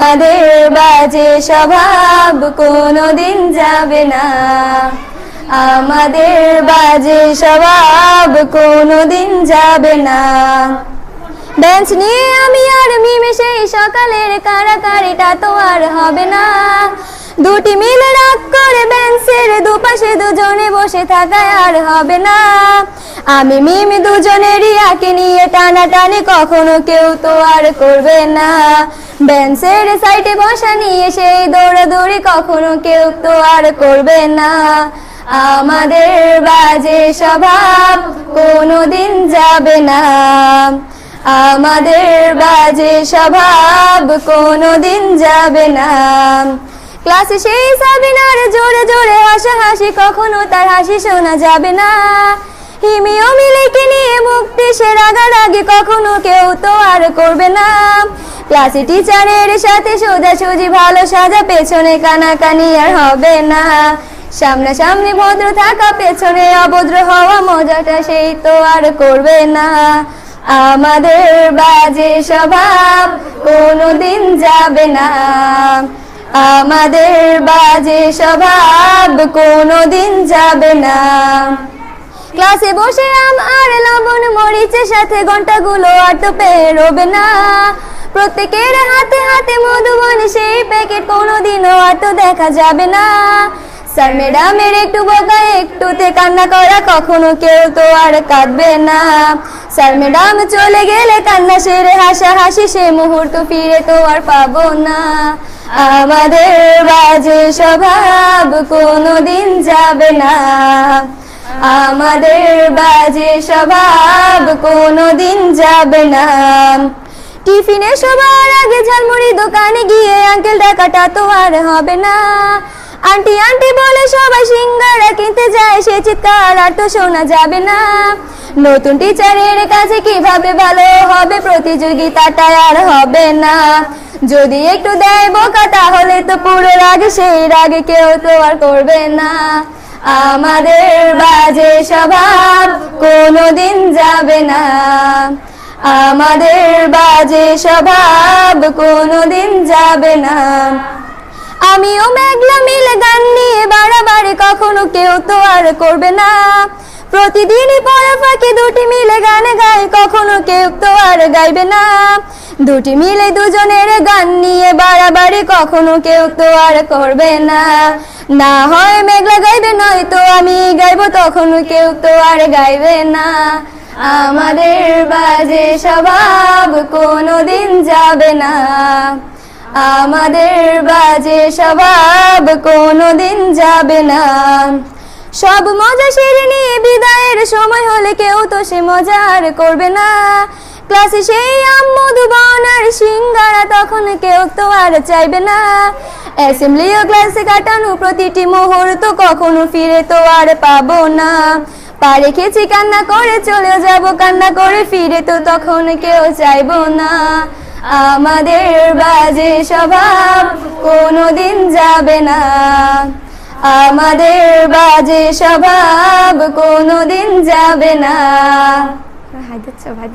আমাদের বাজে স্বভাব কোনোদিন যাবে না, আমাদের বাজে স্বভাব কোনোদিন যাবে না। বেঞ্চ নিয়ে আমি আর মিমে সেই সকালের কারাকারিটা তো আর হবে না। দুটি মিলে রাগ করে বেঞ্চের দুপাশে দুজনে বসে থাকায় আর হবে না। আমি মিমি দুজনেরই আঁকে নিয়ে টানাটানি কখনো কেউ তো আর করবে না। বেঞ্চের সাইডে বসা নিয়ে সেই দৌড়াদৌড়ি কখনো কেউ তো আর করবে না। আমাদের বাজে স্বভাব কোনোদিন যাবে না, আমাদের বাজে স্বভাব কোনোদিন যাবে না। ক্লাসে সেই সাবিনার জোরে জোরে হাসাহাসি কখনো তার হাসি শোনা যাবে না। হিমি ও মিলিকে নিয়ে মুক্তি সে রাগারাগি কখনো কেউ তো আর করবে না। ক্লাসে টিচারের সাথে সোজাসুজি ভালো সাজা, পেছনে কানাকানি আর হবে না। সামনাসামনি ভদ্র থাকা, পেছনে অভদ্র হওয়া, মজাটা সেই তো আর করবে না। আমাদের বাজে স্বভাব কোনোদিন যাবে না, আমাদের বাজে স্বভাব কোনোদিন যাবে না। ক্লাসে বসে আম আর লবণ মরিচের সাথে ঘন্টাগুলো আর তো পেরোবে না। প্রত্যেকের হাতে হাতে মধুবন সেই প্যাকেট কোনোদিনও আর তো দেখা যাবে না। স্যার ম্যাডামের একটু বকা একটুতে কান্না করা, কখনো কেউ তো আর কাঁদবে না। স্যার ম্যাডাম চলে গেলে কান্না সেরে হাসাহাসি সে মুহূর্ত ফিরে তো আর পাবো না। আমাদের বাজে স্বভাব কোনোদিন যাবে না, আমাদের বাজে স্বভাব কোনোদিন যাবে না। টিফিনে সবার আগে ঝালমুড়ি দোকানে গিয়ে আঙ্কেল ডাকাটা তো আর হবে না। আন্টি আন্টি বলে সবাই সিঙ্গারা কিনতে যায়, সে চিৎকার আর তো শোনা যাবে না। নতুন টিচারের কাছে কিভাবে ভালো হবে, প্রতিযোগিতাটা আর হবে না। যদি একটু দেয় বোকা তাহলে তো পুরো রাগ, সেই রাগে কেউ তো আর করবে না। আমাদের বাজে স্বভাব কোনোদিন যাবে না, আমাদের বাজে স্বভাব কোনোদিন যাবে না। আমিও মেঘলা মিলে গান নিয়ে বাড়াবাড়ি কখনো কেউ তো আর করবে না। প্রতিদিনই পড়া ফাঁকে দুটি মিলে গান গাই, কখনো কেউ তো আর গাইবে না। দুটি মিলে দুজনের গান নিয়ে বাড়াবাড়ি কখনো কেউ তো আর করবে না। না হয় মেঘলা গাইবে, নয়তো আমি গাইবো, তখনও কেউ তো আর গাইবে না। আমাদের বাজে স্বভাব কোনোদিন যাবে না, আমাদের বাজে স্বভাব কোনোদিন যাবে না। সব মজা সেরে নিয়ে বিদায়ের সময় হলে কেউ তো সে মজা আর করবে না। ক্লাসে সেই আম মধুবন আর সিঙ্গারা তখন কেউ তো আর চাইবে না। অ্যাসেম্বলি ও ক্লাসে কাটানো প্রতিটি মুহূর্ত কখনো ফিরে তো আর পাবো না। পা রেখেছি কান্না করে চলে যাব, কান্না করে ফিরে তো তখন কেউ চাইবো না। আমাদের বাজে স্বভাব কোনোদিন যাবে না, আমাদের বাজে স্বভাব কোনোদিন যাবে না। হাই দিচ্ছ ভাই।